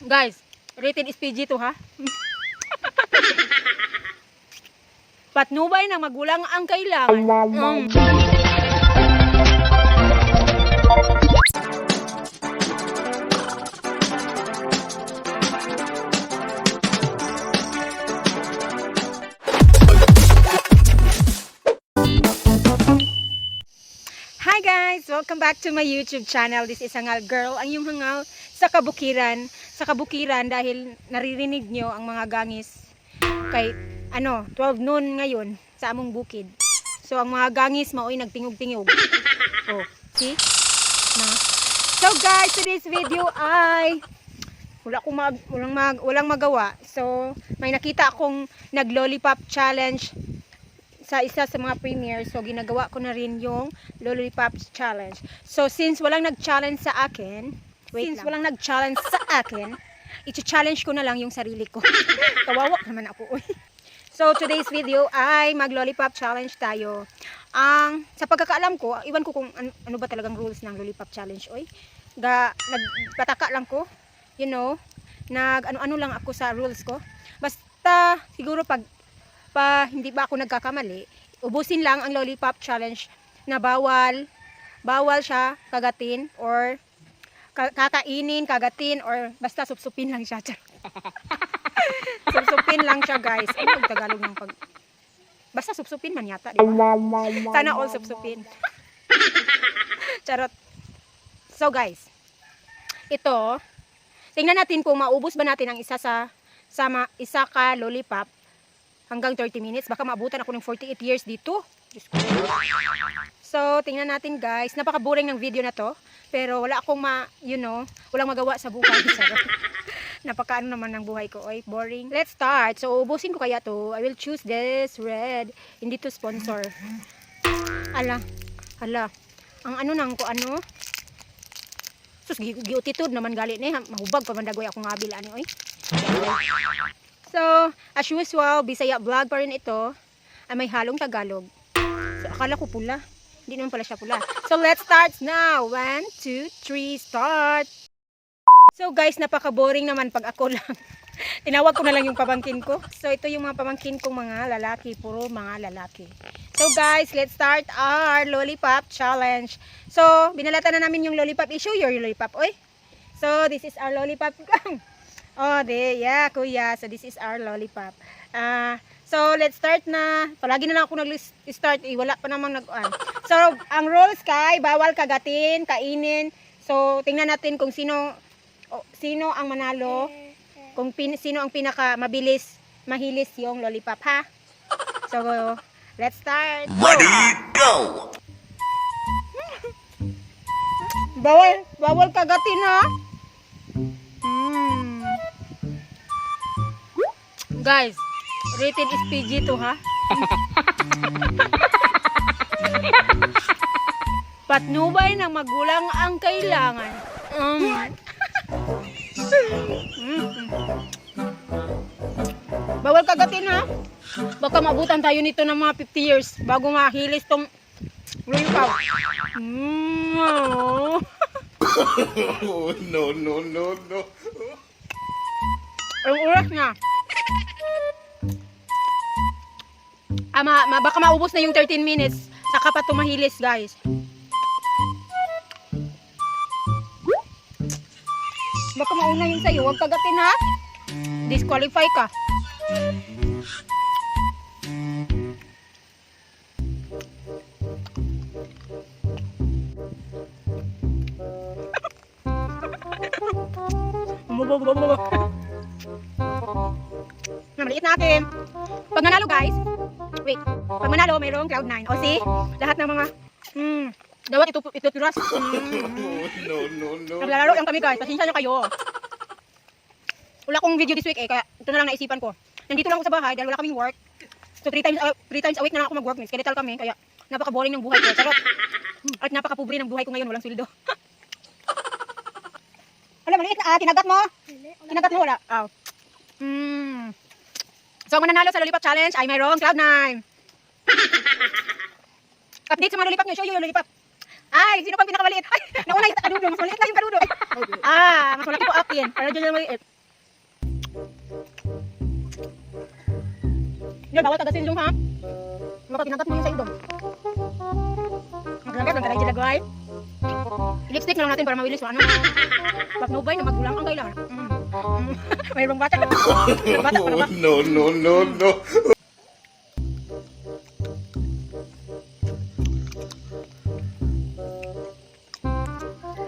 Guys, rated is PG to ha. Patnubay ng magulang ang kailangan. Hi guys! Welcome back to my YouTube channel. This is Hangal Girl, ang iyong hangal sa kabukiran. Sa kabukiran dahil naririnig nyo ang mga gangis kay 12 noon ngayon sa among bukid. So ang mga gangis maoy nagtingog-tingog. Oh, see? Na. So guys, today's video ay walang magawa. So may nakita akong nag-lollipop challenge sa isa sa mga premiere, so ginagawa ko na rin yung lollipop challenge. So since walang nag-challenge sa akin, i-challenge ko na lang yung sarili ko. Kawawa naman ako. So today's video ay mag-lollipop challenge tayo. Sa pagkakaalam ko, iwan ko kung ano ba talagang rules ng lollipop challenge. Nagpataka lang ko, you know, ano lang ako sa rules ko. Basta siguro pag hindi ba ako nagkakamali, ubusin lang ang lollipop challenge na bawal siya kagatin or kakainin, kagatin or basta supsupin lang siya. Supsupin lang siya guys. Ano yung Tagalog ng basta supsupin man yata, di ba? Sana all supsupin. Charot. So guys, ito, tingnan natin kung maubos ba natin ang isa ka lollipop hanggang 30 minutes. Baka maabutan ako ng 48 years dito. So, tingnan natin guys. Napaka-boring ng video na to. Pero wala akong walang magawa sa buhay. Napaka naman ng buhay ko. Oy, boring. Let's start. So, ubusin ko kaya to. I will choose this red. Hindi to sponsor. Hala. Ang ko Sus, giutitude naman galit ni. Mahubag pa mandagoy ako nga bila ni. Oy. So, as usual, Bisaya vlog pa rin ito. Ay may halong Tagalog. So, akala ko pula. Hindi naman pala siya pula. So, let's start now. 1, 2, 3, start! So, guys, napaka-boring naman pag ako lang. Tinawag ko na lang yung pamangkin ko. So, ito yung mga pamangkin kong mga lalaki. Puro mga lalaki. So, guys, let's start our lollipop challenge. So, binalata na namin yung lollipop. I-show your lollipop, oy. So, this is our lollipop. Oh, yeah, kuya. So, this is our lollipop. So, let's start na. Palagi na lang ako nag-start. Wala pa namang nag-on. So, ang rules kay, bawal kagatin, kainin. So, tingnan natin kung sino ang manalo. Kung sino ang pinaka mahilis yung lollipop, ha? So, let's start. Ready, go! Bawal kagatin, ha? Guys, rated is PG to ha. Patnubay ng magulang ang kailangan. Bawal kagatin ha. Baka maabutan tayo nito ng mga 50 years bago mahilis tong lollipop. No. Ang oras na. Baka maubos na yung 13 minutes. Saka pa tumahilis, guys. Baka mauna yun sa'yo. Huwag kagatin, ha? Disqualify ka. Maliit natin. Pag nanalo guys, pag manalo mayroong Cloud9. O see, lahat ng mga dawat ituturas. No. Naglalaro lang kami guys, pasensya nyo kayo. Wala akong video this week kaya ito na lang naisipan ko. Nandito lang ako sa bahay dahil wala kaming work. So 3 times a week na lang ako mag-work. Skeletal kami, kaya napaka-boring ng buhay ko. Charot. At napaka-pobre ng buhay ko ngayon, walang sweldo. Alam, maliit na kinagat mo? Kinagat mo, wala? Oh. So, ang mananalo sa lollipop challenge ay mayroong Cloud9. Update sa mga lollipop nyo. Show you yung lollipop. Ay, sino pang pinakamaliit? Ay, nauna yung kadudo. Mas maliit na yung kadudo. Mas malaki po akin. Para dyan lang maliit. Yan, bawal tagasin yung ha. Baka kinagat mo yung sa idong. Maglagat lang tayo dyan lagay. I-lipstick na lang natin para mawilis. Ano? Pag nubay na magulang ang kailangan. Mayroong bata. Bata pa ba? No, no, no, no.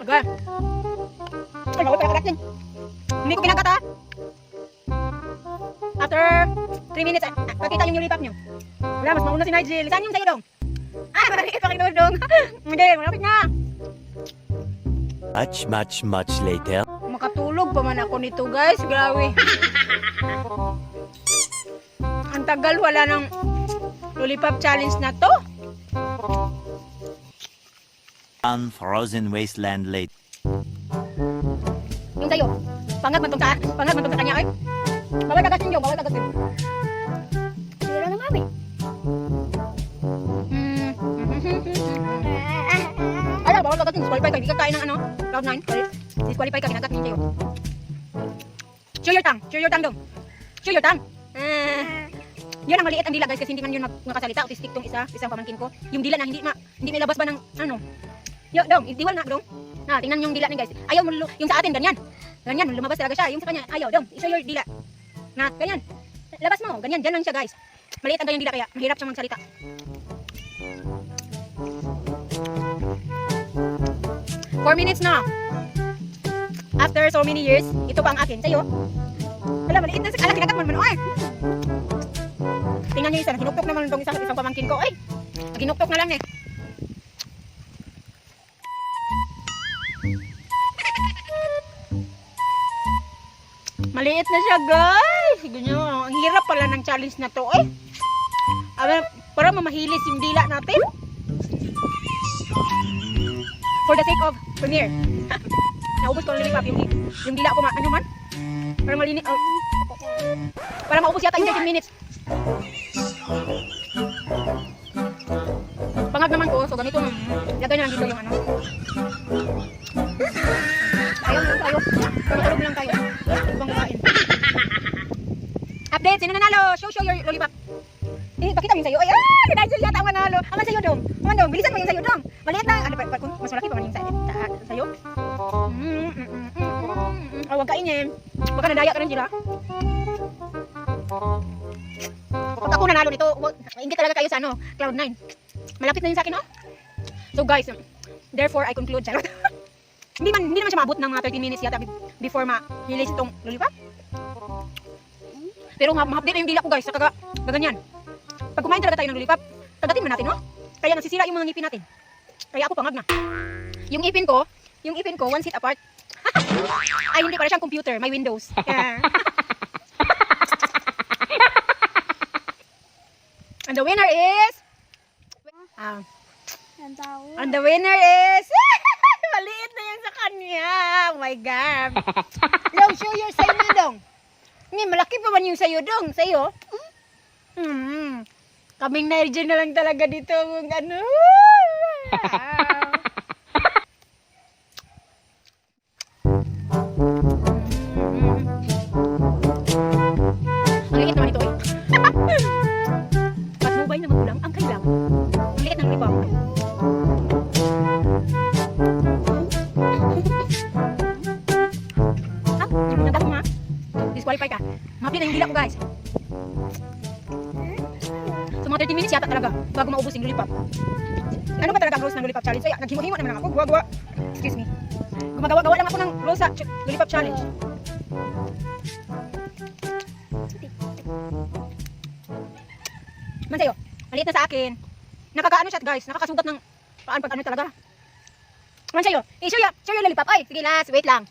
Agad. Ay, bawal pa kagat yan. Hindi ko kinagat ha. After 3 minutes, pakita yung nilipap nyo. Wala, mas mauna si Nigel. Saan yung sa'yo dong? Maliit pa kayo dong. Hindi, malapit na. Much later. Makatulog pa man ako nito guys. Grabe. Ang tagal wala ng lollipop challenge na to. Unfrozen wasteland late. Yung sa'yo. Pangat man tong sa kanya ay. Bawal kagatin yung, bawal kagatin. Sira na mami. Ay, bawal kagatin. Disqualify ka. Hindi ka kain ng ano. Cloud 9. Disqualify ka. Kinagat yung sa'yo. Show your tongue. Show your tongue dong. Show your tongue. Yun ang maliit ang dila guys kasi hindi man yun makasalita. Autistic tong isang pamangkin ko. Yung dila na hindi may labas ba ng ano. Yo, dong, diwal na dong. Na, tingnan yung dila ni guys. Ayaw mo yung sa atin ganyan. Ganyan, lumabas talaga siya. Yung sa kanya, ayaw, dong. I-show your dila. Na, ganyan. Labas mo, ganyan, dyan lang siya guys. Maliit ang ganyang dila kaya mahirap siyang magsalita. Four minutes na. After so many years, ito pa ang akin. Sa'yo. Wala, maliit na sa kinagat mo naman. Ay! Tingnan niyo isa, ginuktok naman itong isang pamangkin ko. Ay! Ginuktok na lang eh. Maliit na siya guys. Ganyan, ang hirap pala ng challenge na to. Eh. Para mamahilis yung dila natin. For the sake of premiere. Naubos ko ng lilipap yung dila ko ano man. Para malinis. Para maubos yata yung 13 minutes. Pangag naman ko. So ganito. Lagay na lang dito yung ano. Tayo. Matulog lang tayo. Ibang kumain. Update, sino nanalo? Show your lollipop. Pakita mo yung sayo. Ay, Nigel yata ang manalo. Ang sayo dong. Bilisan mo yung sayo dong. Maliit na. Ano, mas malaki pa man yung sayo. Huwag kainin. Baka nadaya ka rin sila. Pag ako nanalo nito, ingit talaga kayo sa ano, Cloud 9. Malapit na yun sa akin, oh. So guys, therefore I conclude, charot. Hindi naman siya maabot ng mga 13 minutes yata before ma-release itong lollipop. Pero ma-update na yung dila ko guys, sa kaganyan. Pag kumain talaga tayo ng lollipop, kagatin mo natin, no? Kaya nasisira yung mga ngipin natin. Kaya ako pangag na. Yung ipin ko, one seat apart. Ay, hindi, para siyang computer, may Windows. Yeah. And the winner is... and the winner is... Maliit na yan sa kanya. Oh my God. Dong, show your sayo na dong. Ngayon, malaki pa man yung sayo dong. Sayo? Kaming Nigel na lang talaga dito. Kung ano. Ang liit naman ito eh. Patnubay na magulang ang kailangan. Ang liit ng lipap. Nagdako mo ha. Disqualify ka. Mapi na yung dila ko guys. So mga 30 minutes yata talaga bago maubos yung lollipop. Ano ba talaga ang rules ng lollipop challenge? Kaya naghimo-himo naman ako. Gawa. Excuse me. Gumagawa lang ako ng rules sa lollipop challenge. Man sa'yo, maliit na sa akin. Nakakaano siya guys, nakakasugat ng paan pag ano talaga. Man sa'yo, show your lollipop. Ay, sige last, wait lang.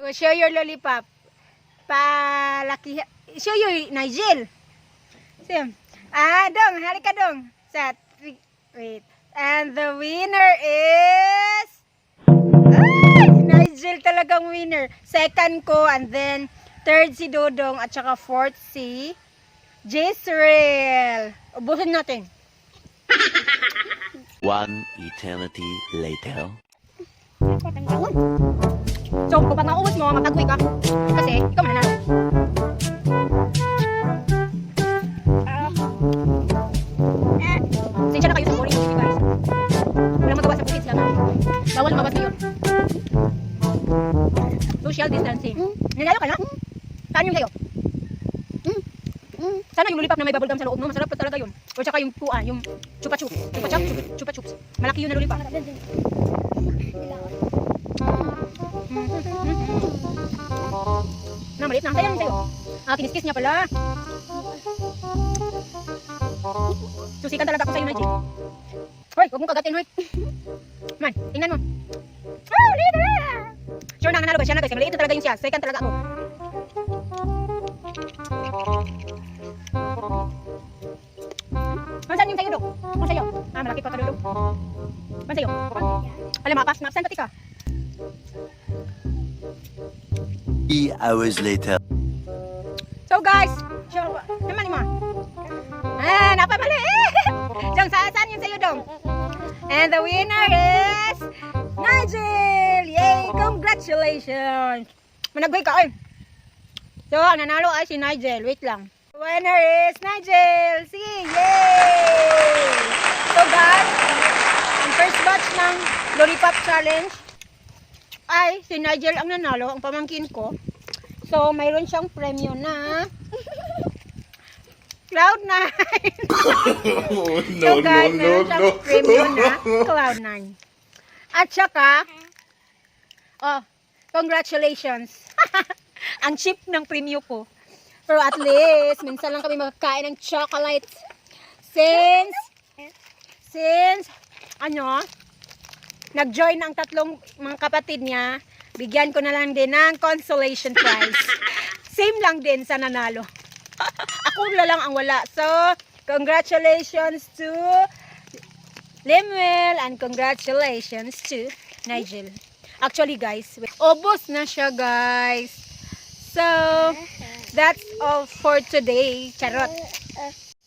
Show your lollipop. Palaki. Show your Nigel. So, dong, halika dong. Wait. And the winner is... Ay, Nigel talagang winner. Second ko, and then third si Dodong, at saka fourth si Jezreel. Ubusin natin. One eternity later. So, kung pag mauubos mo, magtagoy ka. Kasi, ikaw mananalo. Sensya na kayo sa boring video, guys. Walang magawa sa bukid sila. Bawal mabas ngayon. Social distancing. Nanalo ka na? Saan yung sa'yo? Sana yung lollipop na may bubblegum sa loob, no? Masarap pa talaga yun. O tsaka yung puan, yung chupa-chup. Chupa-chups. Malaki yun na lollipop. Na, maliit na. Sayang sa'yo. Ah, kiniskis niya pala. Susikan talaga ako sa'yo, Najee. Hoy, huwag mong kagatin, hoy. Man, tingnan mo. Oh, liit na! Sure na, nanalo ba siya na, guys? Maliit na talaga yung siya. Second talaga ako. Saan yung sa'yo, Dok? Kung sa'yo? Ah, malaki pa ka, Dok. Saan sa'yo? Alam, mapas, mapsan pati ka. 3 hours later. So guys, sure, naman mo. Ah, napamali. Dong, saan yung sa'yo, Dong? And the winner is Nigel! Yay! Congratulations! Managway ka, oy. So, ang nanalo ay si Nigel. Wait lang. The winner is Nigel! Sige, yay! So guys, ang first batch ng Lollipop Challenge ay si Nigel ang nanalo, ang pamangkin ko. So, mayroon siyang premyo na Cloud9. Oh, So no, guys, no, meron no, siyang premyo na no. Cloud9. At saka, oh, congratulations. Ang cheap ng premyo ko. Pero at least, minsan lang kami makakain ng chocolates. Since, nag-join ang tatlong mga kapatid niya, bigyan ko na lang din ng consolation prize. Same lang din sa nanalo. Ako lang ang wala. So, congratulations to Lemuel and congratulations to Nigel. Actually, guys, ubos na siya, guys. So, that's all for today. Charot.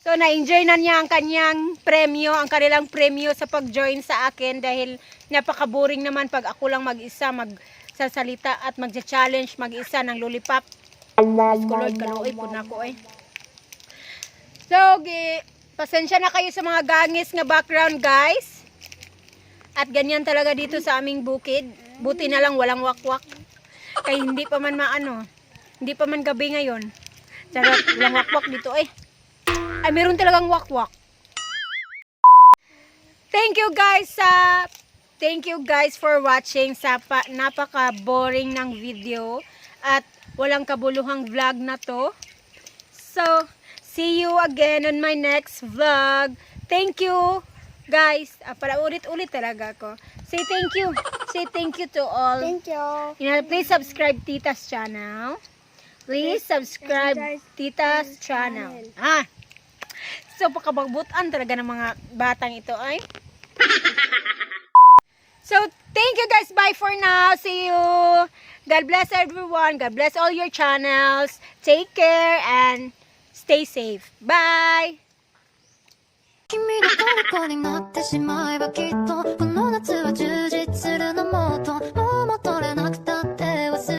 So, na-enjoy na niya ang kanyang premyo, ang kanilang premyo sa pag-join sa akin dahil napaka-boring naman pag ako lang mag-isa magsasalita at magja-challenge mag-isa ng lollipop. Lord, kaluoy po na ako eh. So, pasensya na kayo sa mga gangis nga background, guys. At ganyan talaga dito sa aming bukid. Buti na lang walang wakwak. Kaya hindi pa man hindi pa man gabi ngayon. Charot, walang wakwak dito eh. Ay, meron talagang wakwak. Thank you guys for watching sa napaka-boring ng video at walang kabuluhang vlog na to. So, see you again on my next vlog. Thank you, guys. Para ulit-ulit talaga ako. Say thank you. Say thank you to all. Thank you. Please subscribe Tita's channel. Please subscribe Tita's channel. So, pakabagbutan talaga ng mga batang ito ay. So, thank you guys. Bye for now. See you. God bless everyone. God bless all your channels. Take care and stay safe. Bye! 君の虜になってしまえばきっとこの夏は充実するのもっと